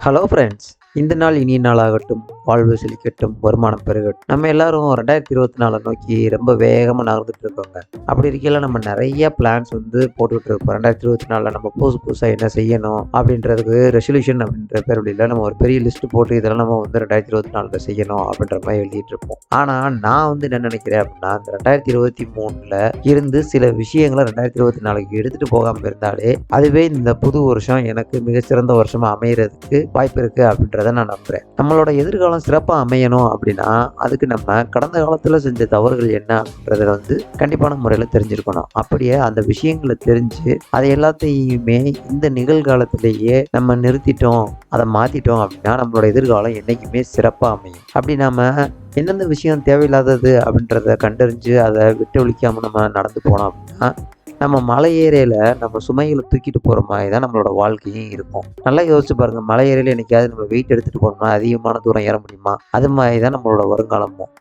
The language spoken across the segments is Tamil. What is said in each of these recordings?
ஹலோ ஃப்ரெண்ட்ஸ், இந்த நாள் இனிய நாளாகட்டும், வாழ்வு செழிக்கட்டும், வருமானம் பெருகட்டும். நம்ம எல்லாரும் 2024 நோக்கி ரொம்ப வேகமாக நகர்ந்துட்டு இருக்கோங்க. அப்படி இருக்கையில நம்ம நிறைய பிளான்ஸ் போட்டுக்கிட்டு இருப்போம். 2024 நம்ம புதுசாக என்ன செய்யணும் அப்படின்றதுக்கு ரெசல்யூஷன் அப்படின்ற பேருல நம்ம ஒரு பெரிய லிஸ்ட் போட்டு இதெல்லாம் நம்ம 2024 செய்யணும் அப்படின்ற மாதிரி எழுதிட்டு இருப்போம். ஆனால் நான் என்ன நினைக்கிறேன் அப்படின்னா, இந்த 2023 இருந்து சில விஷயங்களை 2024 எடுத்துட்டு போகாமல் இருந்தாலே அதுவே இந்த புது வருஷம் எனக்கு மிகச்சிறந்த வருஷமா அமையறதுக்கு வாய்ப்பு இருக்கு அப்படின்றத நான் நம்புறேன். நம்மளோட எதிர்காலம் சிறப்பா அமையணும் அப்படின்னா அதுக்கு நம்ம கடந்த காலத்துல செஞ்ச தவறுகள் என்ன அப்படின்றத கண்டிப்பான முறையில தெரிஞ்சிருக்கணும். அப்படியே அந்த விஷயங்களை தெரிஞ்சு அதை எல்லாத்தையுமே இந்த நிகழ்காலத்திலேயே நம்ம நிறுத்திட்டோம், அதை மாத்திட்டோம் அப்படின்னா நம்மளோட எதிர்காலம் என்னைக்குமே சிறப்பா அமையும். அப்படி நாம எந்தெந்த விஷயம் தேவையில்லாதது அப்படின்றத கண்டறிஞ்சு அதை விட்டு ஒழிக்காம நம்ம நடந்து போனோம் அப்படின்னா நம்ம மலை ஏரியில நம்ம சுமைகளை தூக்கிட்டு போகிற மாதிரி தான் நம்மளோட வாழ்க்கையும் இருக்கும். நல்லா யோசிச்சு பாருங்கள், மலை ஏரியில என்னைக்காவது நம்ம வெயிட் எடுத்துகிட்டு போனோம்னா அதிகமான தூரம் ஏற முடியுமா? அது மாதிரி தான் நம்மளோட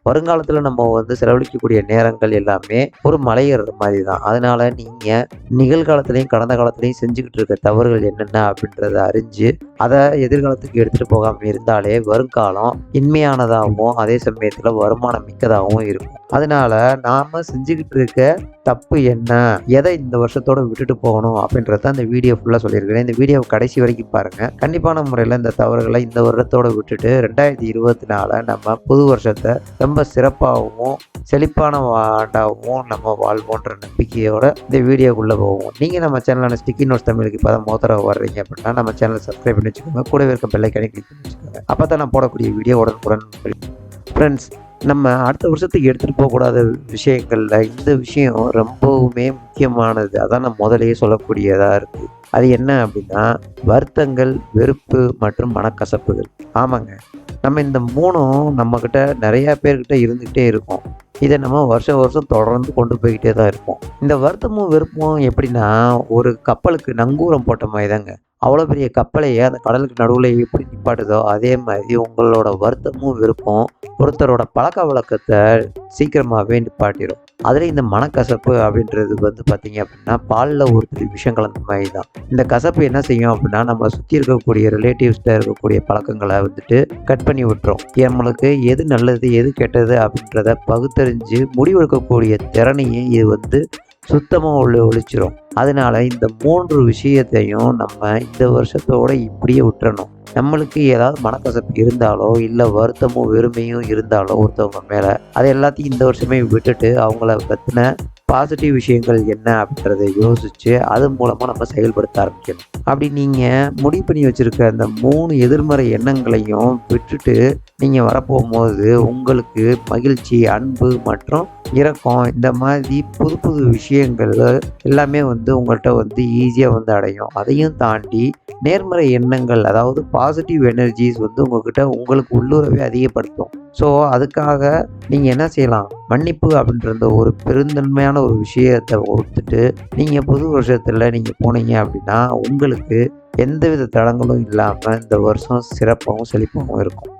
வருங்காலத்தில் நம்ம செலவழிக்கக்கூடிய நேரங்கள் எல்லாமே ஒரு மலை ஏறுற மாதிரி தான். அதனால நீங்கள் நிகழ்காலத்திலையும் கடந்த காலத்திலையும் செஞ்சுக்கிட்டு இருக்க தவறுகள் என்னென்ன அப்படின்றத அறிஞ்சு அதை எதிர்காலத்துக்கு எடுத்துகிட்டு போகாமல் இருந்தாலே வருங்காலம் இன்மையானதாகவும் அதே சமயத்தில் வருமானம் மிக்கதாகவும் இருக்கும். அதனால நாம செஞ்சுக்கிட்டு இருக்க தப்பு என்ன, எதை இந்த வருஷத்தோட விட்டுட்டு போகணும் அப்படின்றத அந்த வீடியோ ஃபுல்லாக சொல்லியிருக்கிறேன். இந்த வீடியோவை கடைசி வரைக்கும் பாருங்கள். கண்டிப்பான முறையில் இந்த தவறுகளை இந்த வருடத்தோடு விட்டுட்டு 2024 நம்ம புது வருஷத்தை ரொம்ப சிறப்பாகவும் செழிப்பான ஆண்டாகவும் நம்ம வாழ்வோன்ற நம்பிக்கையோட இந்த வீடியோக்குள்ளே போவோம். நீங்கள் நம்ம சேனலான ஸ்டிக்கி நோட்ஸ் தமிழுக்கு இப்போ தான் மோத்தரவு வர்றீங்க அப்படின்னா நம்ம சேனலை சப்ஸ்கிரைப் பண்ணி வச்சுக்கோங்க. கூடவே இருக்க பெல்லைக்கானே கிளிக் பண்ணி வச்சுக்கோங்க. அப்போ தான் நான் போடக்கூடிய வீடியோ உடனுக்குடன். ஃப்ரெண்ட்ஸ், நம்ம அடுத்த வருஷத்துக்கு எடுத்துகிட்டு போகக்கூடாத விஷயங்களில் இந்த விஷயம் ரொம்பவுமே முக்கியமானது. அதான் நான் முதலையே சொல்லக்கூடியதாக இருக்குது. அது என்ன அப்படின்னா வருத்தங்கள், வெறுப்பு மற்றும் மனக்கசப்புகள். ஆமாங்க, நம்ம இந்த மூணும் நம்மக்கிட்ட நிறையா பேர்கிட்ட இருந்துக்கிட்டே இருக்கும். இதை நம்ம வருஷம் தொடர்ந்து கொண்டு போய்கிட்டே தான் இருப்போம். இந்த வருத்தமும் வெறுப்பும் எப்படின்னா ஒரு கப்பலுக்கு நங்கூரம் போட்ட மாதிரி தாங்க. அவ்வளோ பெரிய கப்பலையே அந்த கடலுக்கு நடுவில் எப்படி நிப்பாட்டுதோ அதே மாதிரி உங்களோட வருத்தமும் வெறுப்பும் ஒருத்தரோட பழக்க வழக்கத்தை சீக்கிரமாகவே நிப்பாட்டிடும். அதில் இந்த மனக்கசப்பு அப்படின்றது பார்த்தீங்க அப்படின்னா பாலில் ஒரு விஷயம் கலந்த மாதிரி தான். இந்த கசப்பு என்ன செய்யும் அப்படின்னா நம்மளை சுற்றி இருக்கக்கூடிய ரிலேட்டிவ்ஸ்கிட்ட இருக்கக்கூடிய பழக்கங்களை கட் பண்ணி விட்டுரும். நம்மளுக்கு எது நல்லது எது கெட்டது அப்படின்றத பகுத்தறிஞ்சு முடிவெடுக்கக்கூடிய திறனையே இது சுத்தமாக ஒழிச்சிரும். அதனால இந்த 3 விஷயத்தையும் நம்ம இந்த வருஷத்தோட இப்படியே விட்டுறணும். நம்மளுக்கு ஏதாவது மனக்கசப்பு இருந்தாலோ இல்லை வருத்தமும் வெறுமையும் இருந்தாலோ ஒருத்தவங்க மேலே அதை எல்லாத்தையும் இந்த வருஷமே விட்டுட்டு அவங்கள பற்றின பாசிட்டிவ் விஷயங்கள் என்ன அப்படின்றத யோசித்து அது மூலமாக நம்ம செயல்படுத்த ஆரம்பிக்கணும். அப்படி நீங்கள் முடிவு பண்ணி வச்சுருக்க அந்த 3 எதிர்மறை எண்ணங்களையும் விட்டுட்டு நீங்கள் வரப்போகும்போது உங்களுக்கு மகிழ்ச்சி, அன்பு மற்றும் இரக்கம் இந்த மாதிரி புது விஷயங்கள் எல்லாமே உங்கள்கிட்ட ஈஸியாக அடையும். அதையும் தாண்டி நேர்மறை எண்ணங்கள், அதாவது பாசிட்டிவ் எனர்ஜிஸ் உங்கள்கிட்ட உங்களுக்கு உள்ளுறவே அதிகப்படுத்தும். ஸோ அதுக்காக நீங்கள் என்ன செய்யலாம், மன்னிப்பு அப்படின்ற ஒரு பெருந்தன்மையான ஒரு விஷயத்தை ஒத்துட்டு நீங்கள் புது வருஷத்தில் நீங்கள் போனீங்க அப்படின்னா உங்களுக்கு எந்தவித தடங்களும் இல்லாமல் இந்த வருஷம் சிறப்பாகவும் செழிப்பாகவும் இருக்கும்.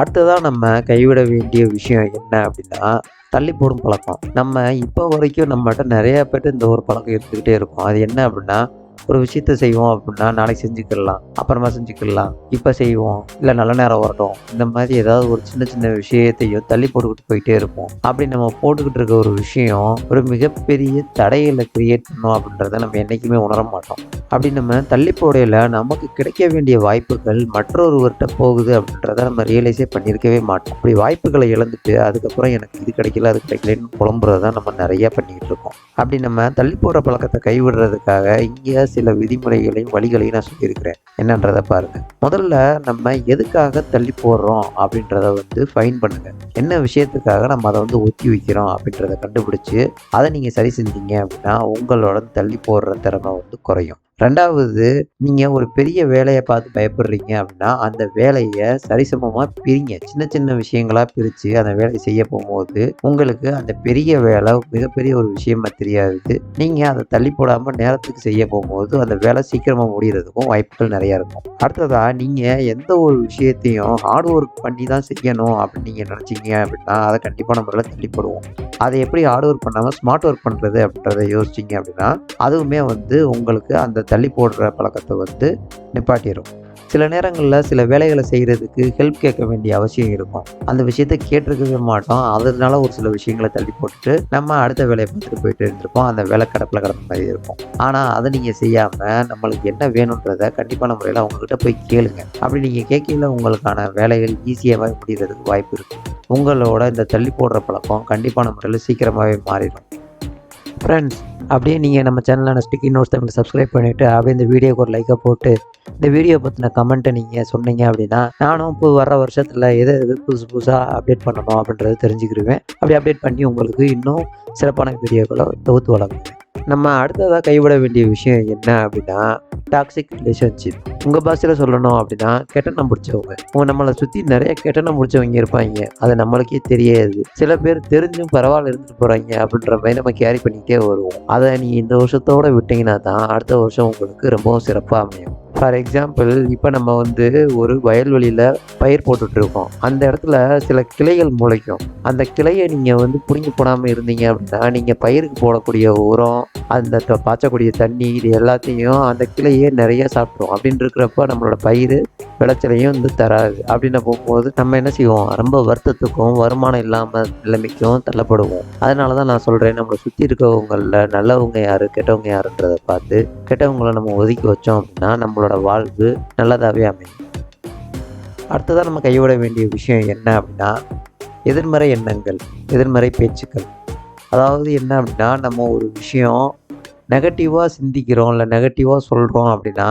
அடுத்ததாக நம்ம கைவிட வேண்டிய விஷயம் என்ன அப்படின்னா தள்ளி போடும் பழக்கம். நம்ம இப்போ வரைக்கும் நம்மகிட்ட நிறையா பேர்ட்டு இந்த ஒரு பழக்கம் எடுத்துக்கிட்டே இருக்கும். அது என்ன அப்படின்னா ஒரு விஷயத்த செய்வோம் அப்படின்னா நாளைக்கு செஞ்சுக்கலாம், அப்புறமா செஞ்சுக்கலாம், இப்போ செய்வோம், இல்லை நல்ல நேரம் வரட்டும், இந்த மாதிரி ஏதாவது ஒரு சின்ன விஷயத்தையும் தள்ளி போட்டுக்கிட்டு போயிட்டே இருப்போம். அப்படி நம்ம போட்டுக்கிட்டு இருக்க ஒரு விஷயம் ஒரு மிகப்பெரிய தடைகளை கிரியேட் பண்ணோம் அப்படின்றத நம்ம என்றைக்குமே உணர மாட்டோம். அப்படி நம்ம தள்ளி போடையில் நமக்கு கிடைக்க வேண்டிய வாய்ப்புகள் மற்றொருவர்கிட்ட போகுது அப்படின்றத நம்ம ரியலைஸே பண்ணியிருக்கவே மாட்டோம். அப்படி வாய்ப்புகளை இழந்துட்டு அதுக்கப்புறம் எனக்கு இது கிடைக்கல அது கிடைக்கலன்னு புலம்புறதான் நம்ம நிறையா பண்ணிக்கிட்டு இருக்கோம். அப்படி நம்ம தள்ளி போடுற பழக்கத்தை கைவிடுறதுக்காக இங்கே சில விதிமுறைகளையும் வழிகளையும் நான் சொல்லியிருக்கிறேன். என்னன்றதை பாருங்கள். முதல்ல நம்ம எதுக்காக தள்ளி போடுறோம் அப்படின்றத ஃபைன் பண்ணுங்கள். என்ன விஷயத்துக்காக நம்ம அதை ஒத்தி வைக்கிறோம் அப்படின்றத கண்டுபிடிச்சி அதை நீங்கள் சரி செஞ்சீங்க அப்படின்னா உங்களோட தள்ளி போடுற திறமை குறையும். ரெண்டாவது, நீங்கள் ஒரு பெரிய வேலையை பார்த்து பயப்படுறீங்க அப்படின்னா அந்த வேலையை சரிசமமாக பிரிங்க. சின்ன விஷயங்களாக பிரித்து அந்த வேலையை செய்ய போகும்போது உங்களுக்கு அந்த பெரிய வேலை மிகப்பெரிய ஒரு விஷயமா தெரியாது. நீங்கள் அதை தள்ளி போடாமல் நேரத்துக்கு செய்ய போகும்போது அந்த வேலை சீக்கிரமாக முடிகிறதுக்கும் வாய்ப்புகள் நிறையா இருக்கும். அடுத்ததாக, நீங்கள் எந்த ஒரு விஷயத்தையும் ஹார்ட் ஒர்க் பண்ணி தான் செய்யணும் அப்படின்னு நீங்கள் நினச்சிங்க அப்படின்னா அதை கண்டிப்பான முறையில் தள்ளி போடுவோம். அதை எப்படி ஹார்ட் ஒர்க் பண்ணாமல் ஸ்மார்ட் ஒர்க் பண்ணுறது அப்படின்றத யோசிச்சிங்க அப்படின்னா அதுவுமே உங்களுக்கு அந்த தள்ளி போடுற பழக்கத்தை நிப்பாட்டிடும். சில நேரங்களில் சில வேலைகளை செய்கிறதுக்கு ஹெல்ப் கேட்க வேண்டிய அவசியம் இருக்கும். அந்த விஷயத்த கேட்டிருக்கவே மாட்டோம். அதனால ஒரு சில விஷயங்களை தள்ளி போட்டுட்டு நம்ம அடுத்த வேலையை பார்த்துட்டு போயிட்டு இருந்திருப்போம். அந்த வேலை கிடப்பில் கிடந்த மாதிரி இருக்கும். ஆனால் அதை நீங்கள் செய்யாமல் நம்மளுக்கு என்ன வேணுன்றதை கண்டிப்பான முறையில் அவங்கக்கிட்ட போய் கேளுங்க. அப்படி நீங்கள் கேட்கல உங்களுக்கான வேலைகள் ஈஸியாகவே முடிகிறதுக்கு வாய்ப்பு இருக்குது. உங்களோட இந்த தள்ளி போடுற பழக்கம் கண்டிப்பான முறையில் சீக்கிரமாகவே மாறிடும். ஃப்ரெண்ட்ஸ், அப்படியே நீங்கள் நம்ம சேனலான ஸ்டிக்கி நோட்ஸ் தமிழ் சப்ஸ்கிரைப் பண்ணிவிட்டு அப்படியே இந்த வீடியோக்கு ஒரு லைக்கை போட்டு இந்த வீடியோ பற்றின கமெண்ட்டை நீங்கள் சொன்னீங்க அப்படின்னா நானும் இப்போ வர வருஷத்தில் எது புதுசாக அப்டேட் பண்ணணும் அப்படின்றத தெரிஞ்சுக்கிடுவேன். அப்படி அப்டேட் பண்ணி உங்களுக்கு இன்னும் சிறப்பான வீடியோக்களை தொகுத்து வழங்குவேன். நம்ம அடுத்ததாக கைவிட வேண்டிய விஷயம் என்ன அப்படின்னா டாக்ஸிக் ரிலேஷன்ஷிப். உங்கள் பாஷையில் சொல்லணும் அப்படின்னா கெட்டணம் பிடிச்சவங்க. நம்மளை சுற்றி நிறைய கெட்டணம் பிடிச்சவங்க இருப்பாங்க. அது நம்மளுக்கே தெரியாது. சில பேர் தெரிஞ்சும் பரவாயில்ல இருந்துட்டு போகிறாங்க அப்படின்ற மாதிரி நம்ம கேரி பண்ணிக்கிட்டே வருவோம். அதை நீ இந்த வருஷத்தோடு விட்டிங்கன்னா தான் அடுத்த வருஷம் உங்களுக்கு ரொம்பவும் சிறப்பாக அமையும். ஃபார் எக்ஸாம்பிள், இப்போ நம்ம ஒரு வயல்வெளியில் பயிர் போட்டுட்ருக்கோம். அந்த இடத்துல சில கிளைகள் முளைக்கும். அந்த கிளையை நீங்கள் பிடுங்கி போடாமல் இருந்தீங்க அப்படின்னா நீங்கள் பயிருக்கு போடக்கூடிய உரம், அந்த பாய்ச்சக்கூடிய தண்ணி, இது எல்லாத்தையும் அந்த கிளையே நிறைய சாப்பிட்ரும். அப்படின்னு இருக்கிறப்ப நம்மளோட பயிர் விளைச்சலையும் தராது. அப்படின்னு போகும்போது நம்ம என்ன செய்வோம், ரொம்ப வருத்தத்துக்கும் வருமானம் இல்லாமல் நிலைமைக்கும் தள்ளப்படுவோம். அதனால தான் நான் சொல்கிறேன், நம்மளை சுற்றி இருக்கவங்களில் நல்லவங்க யார் கெட்டவங்க யாருன்றதை பார்த்து கெட்டவங்களை நம்ம ஒதுக்கி வச்சோம் அப்படின்னா நம்மளோட வாழ்வு நல்லதாகவே அமையும். அடுத்ததாக நம்ம கைவிட வேண்டிய விஷயம் என்ன அப்படின்னா எதிர்மறை எண்ணங்கள், எதிர்மறை பேச்சுக்கள். அதாவது என்ன அப்படின்னா நம்ம ஒரு விஷயம் நெகட்டிவாக சிந்திக்கிறோம் இல்லை நெகட்டிவாக சொல்கிறோம் அப்படின்னா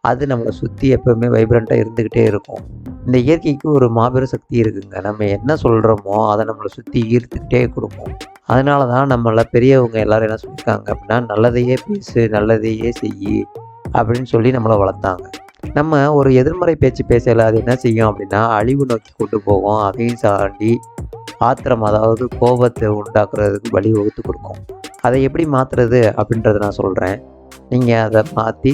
அது நம்மளை சுற்றி எப்போவுமே வைப்ரண்ட்டாக இருந்துக்கிட்டே இருக்கும். இந்த இயற்கைக்கு ஒரு மாபெரும் சக்தி இருக்குங்க. நம்ம என்ன சொல்கிறோமோ அதை நம்மளை சுற்றி ஈர்த்துக்கிட்டே கொடுக்கும். அதனால தான் நம்மள பெரியவங்க எல்லோரும் என்ன சொல்லியிருக்காங்க அப்படின்னா நல்லதையே பேசு, நல்லதையே செய் அப்படின்னு சொல்லி நம்மளை வளர்த்தாங்க. நம்ம ஒரு எதிர்மறை பேச்சு பேசல அது என்ன செய்யும் அப்படின்னா அழிவு நோக்கி கொண்டு போகும். அதையும் தாண்டி ஆத்திரம், அதாவது கோபத்தை உண்டாக்குறதுக்கு வழி வகுத்து கொடுக்கும். அதை எப்படி மாற்றுறது அப்படின்றத நான் சொல்கிறேன். நீங்கள் அதை மாற்றி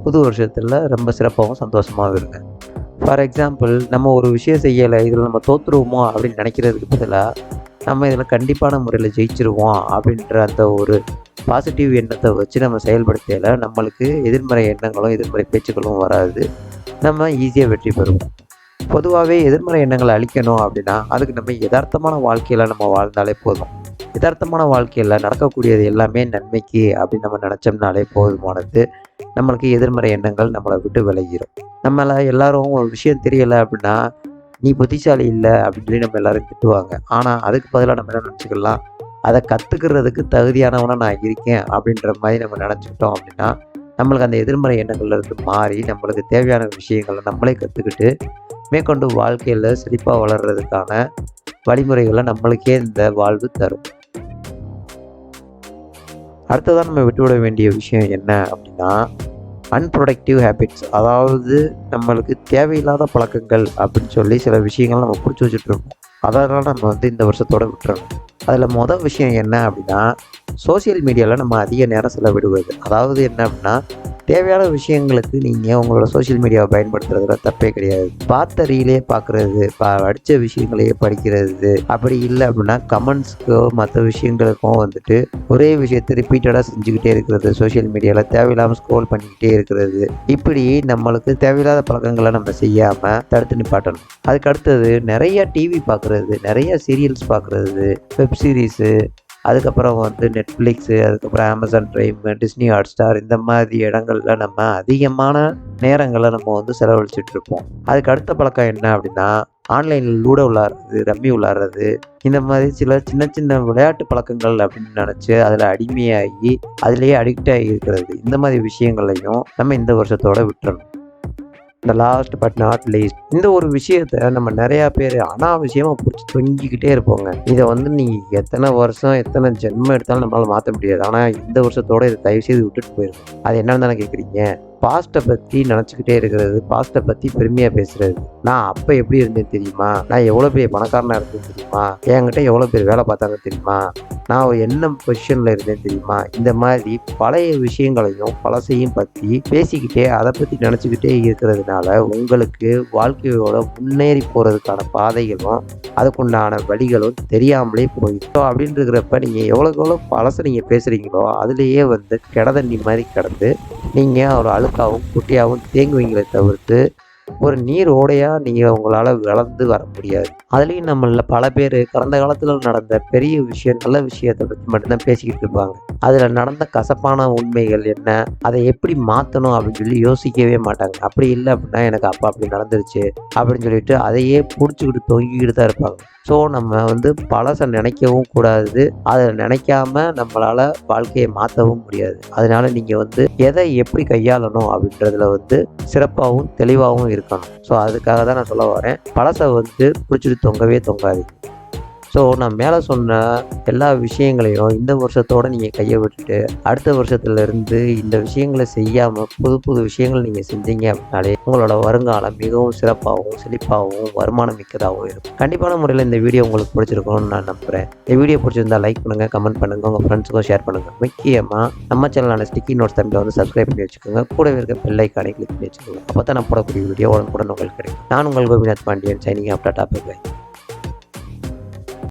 புது வருஷத்தில் ரொம்ப சிறப்பாகவும் சந்தோஷமாகவும் இருங்க. ஃபார் எக்ஸாம்பிள், நம்ம ஒரு விஷயம் செய்யலை, இதில் நம்ம தோற்றுருவோமோ அப்படின்னு நினைக்கிறதுக்கு பதிலாக நம்ம இதில் கண்டிப்பான முறையில் ஜெயிச்சிருவோம் அப்படின்ற அந்த ஒரு பாசிட்டிவ் எண்ணத்தை வச்சு நம்ம செயல்படுத்தல நம்மளுக்கு எதிர்மறை எண்ணங்களும் எதிர்மறை பேச்சுக்களும் வராது. நம்ம ஈஸியாக வெற்றி பெறுவோம். பொதுவாகவே எதிர்மறை எண்ணங்களை அழிக்கணும் அப்படின்னா அதுக்கு நம்ம யதார்த்தமான வாழ்க்கையில் நம்ம வாழ்ந்தாலே போதும். யதார்த்தமான வாழ்க்கையில் நடக்கக்கூடியது எல்லாமே நன்மைக்கு அப்படின்னு நம்ம நினச்சோம்னாலே போதுமானது. நம்மளுக்கு எதிர்மறை எண்ணங்கள் நம்மளை விட்டு விலகிடும். நம்மளை எல்லாரும் ஒரு விஷயம் தெரியலை அப்படின்னா நீ புத்திசாலி இல்லை அப்படின்னு சொல்லி நம்ம எல்லோரும் திட்டுவாங்க. ஆனால் அதுக்கு பதிலாக நம்ம என்ன நினச்சிக்கலாம், அதை கற்றுக்கிறதுக்கு தகுதியானவனாக நான் இருக்கேன் அப்படின்ற மாதிரி நம்ம நினச்சிக்கிட்டோம் அப்படின்னா நம்மளுக்கு அந்த எதிர்மறை எண்ணங்கள்லேருந்து மாறி நம்மளுக்கு தேவையான விஷயங்களை நம்மளே கற்றுக்கிட்டு மேற்கொண்டு வாழ்க்கையில் செழிப்பாக வளர்கிறதுக்கான வழிமுறைகளை நம்மளுக்கே இந்த வாழ்வு தரும். அடுத்ததான் நம்ம விட்டுவிட வேண்டிய விஷயம் என்ன அப்படின்னா அன்ப்ரொடக்டிவ் ஹேபிட்ஸ். அதாவது நம்மளுக்கு தேவையில்லாத பழக்கங்கள் அப்படின்னு சொல்லி சில விஷயங்கள் நம்ம பிடிச்சி வச்சுட்ருக்கோம். அதனால் நம்ம இந்த வருஷத்தோடு விட்டுறணும். அதில் மொதல் விஷயம் என்ன அப்படின்னா சோசியல் மீடியாவில் நம்ம அதிக நேரம் செலவிடுவது. அதாவது என்ன அப்படின்னா தேவையான விஷயங்களுக்கு நீங்கள் உங்களோட சோஷியல் மீடியாவை பயன்படுத்துறதுல தப்பே கிடையாது. பார்த்த ரீலே பார்க்குறது, படித்த விஷயங்களையே படிக்கிறது, அப்படி இல்லை அப்படின்னா கமெண்ட்ஸ்க்கோ மற்ற விஷயங்களுக்கும் ஒரே விஷயத்தை ரிப்பீட்டடாக செஞ்சுக்கிட்டே இருக்கிறது, சோஷியல் மீடியாவில் தேவையில்லாமல் ஸ்க்ரோல் பண்ணிக்கிட்டே இருக்கிறது. இப்படி நம்மளுக்கு தேவையில்லாத பழக்கங்களை நம்ம செய்யாமல் தடுத்து நிப்பாட்டணும். அதுக்கு அடுத்தது நிறைய டிவி பார்க்குறது, நிறைய சீரியல்ஸ் பார்க்குறது, வெப் சீரிஸு, அதுக்கப்புறம் நெட்ஃப்ளிக்ஸு, அதுக்கப்புறம் அமேசான் ப்ரைம், டிஸ்னி ஹாட்ஸ்டார், இந்த மாதிரி இடங்களில் நம்ம அதிகமான நேரங்களை நம்ம செலவழிச்சிட்ருப்போம். அதுக்கு அடுத்த பழக்கம் என்ன அப்படின்னா ஆன்லைனில் லூடோ விளாட்றது, ரம்மி விளாட்றது, இந்த மாதிரி சில சின்ன சின்ன விளையாட்டு பழக்கங்கள் அப்படின்னு நினச்சி அதில் அடிமையாகி அதிலேயே அடிக்ட் ஆகி இருக்கிறது. இந்த மாதிரி விஷயங்களையும் நம்ம இந்த வருஷத்தோடு விட்டுறணும். இந்த லாஸ்ட் பட் நாட் லீஸ்ட், இந்த ஒரு விஷயத்தை நம்ம நிறையா பேர் அனாவசியமாக பிடிச்சி தொங்கிக்கிட்டே இருப்போங்க. இதை நீங்கள் எத்தனை வருஷம் எத்தனை ஜென்மம் எடுத்தாலும் நம்மளால் மாற்ற முடியாது. ஆனால் இந்த வருஷத்தோடு இதை தயவுசெய்து விட்டுட்டு போயிருக்கோம். அது என்னன்னு தானே கேட்குறீங்க? பாஸ்ட்டை பற்றி நினச்சிக்கிட்டே இருக்கிறது, பாஸ்ட்டை பற்றி பெருமையாக பேசுகிறது. நான் அப்போ எப்படி இருந்தேன் தெரியுமா, நான் எவ்வளோ பெரிய பணக்காரனாக இருந்தேன் தெரியுமா, என்கிட்ட எவ்வளோ பேர் வேலை பார்த்தாங்க தெரியுமா, நான் என்ன பொசிஷனில் இருந்தேன் தெரியுமா, இந்த மாதிரி பழைய விஷயங்களையும் பழசையும் பற்றி பேசிக்கிட்டே அதை பற்றி நினச்சிக்கிட்டே இருக்கிறதுனால உங்களுக்கு வாழ்க்கையோட முன்னேறி போகிறதுக்கான பாதைகளும் அதுக்குண்டான வழிகளும் தெரியாமலே போயிட்டோம். அப்படின்னு இருக்கிறப்ப நீங்கள் எவ்வளோ பழசை நீங்கள் பேசுகிறீங்களோ அதுலேயே கிடதண்ணி மாதிரி கிடந்து நீங்கள் ஒரு அழுக்காகவும் குட்டியாகவும் தேங்குவீங்களே தவிர்த்து ஒரு நீர் ஓடையாக நீங்கள் உங்களால் வளர்ந்து வர முடியாது. அதுலேயும் நம்மள பல பேர் கடந்த காலத்தில் நடந்த பெரிய விஷயம், நல்ல விஷயத்தை பற்றி மட்டும்தான் பேசிக்கிட்டு இருப்பாங்க. அதில் நடந்த கசப்பான உண்மைகள் என்ன, அதை எப்படி மாற்றணும் அப்படின்னு சொல்லி யோசிக்கவே மாட்டாங்க. அப்படி இல்லை அப்படின்னா எனக்கு அப்போ அப்படி நடந்துருச்சு அப்படின்னு சொல்லிட்டு அதையே பிடிச்சிக்கிட்டு தொங்கிக்கிட்டு தான் இருப்பாங்க. ஸோ நம்ம பழசை நினைக்கவும் கூடாது, அதை நினைக்காம நம்மளால் வாழ்க்கையை மாற்றவும் முடியாது. அதனால நீங்கள் எதை எப்படி கையாளணும் அப்படின்றதுல சிறப்பாகவும் தெளிவாகவும் இருக்கணும். ஸோ அதுக்காக தான் நான் சொல்ல வரேன், பழசை பிடிச்சிட்டு தொங்கவே தொங்காதீங்க. ஸோ நான் மேலே சொன்ன எல்லா விஷயங்களையும் இந்த வருஷத்தோடு நீங்கள் கையை விட்டுட்டு அடுத்த வருஷத்துலேருந்து இந்த விஷயங்களை செய்யாமல் புது புது விஷயங்கள் நீங்கள் செஞ்சீங்க அப்படின்னாலே உங்களோட வருங்காலம் மிகவும் சிறப்பாகவும் செழிப்பாகவும் வருமானம் மிக்கதாகவும் இருக்கும். கண்டிப்பான முறையில் இந்த வீடியோ உங்களுக்கு பிடிச்சிருக்கும்னு நான் நம்புகிறேன். இந்த வீடியோ பிடிச்சிருந்தா லைக் பண்ணுங்கள், கமெண்ட் பண்ணுங்கள், உங்கள் ஃப்ரெண்ட்ஸுக்கும் ஷேர் பண்ணுங்கள். முக்கியமாக நம்ம சேனலான ஸ்டிக்கி நோட்ஸ் தமிழை சப்ஸ்கிரைப் பண்ணி வச்சுக்கோங்க. கூடவே இருக்க பெல் ஐக்கானை கிளிக் பண்ணி வச்சுக்கோங்க. அப்போ தான் நான் போடக்கூடிய வீடியோ உடனுக்குடன் உங்களுக்கு கிடைக்கும். நான் உங்கள் Gopinath Pandian, signing off tata bye by.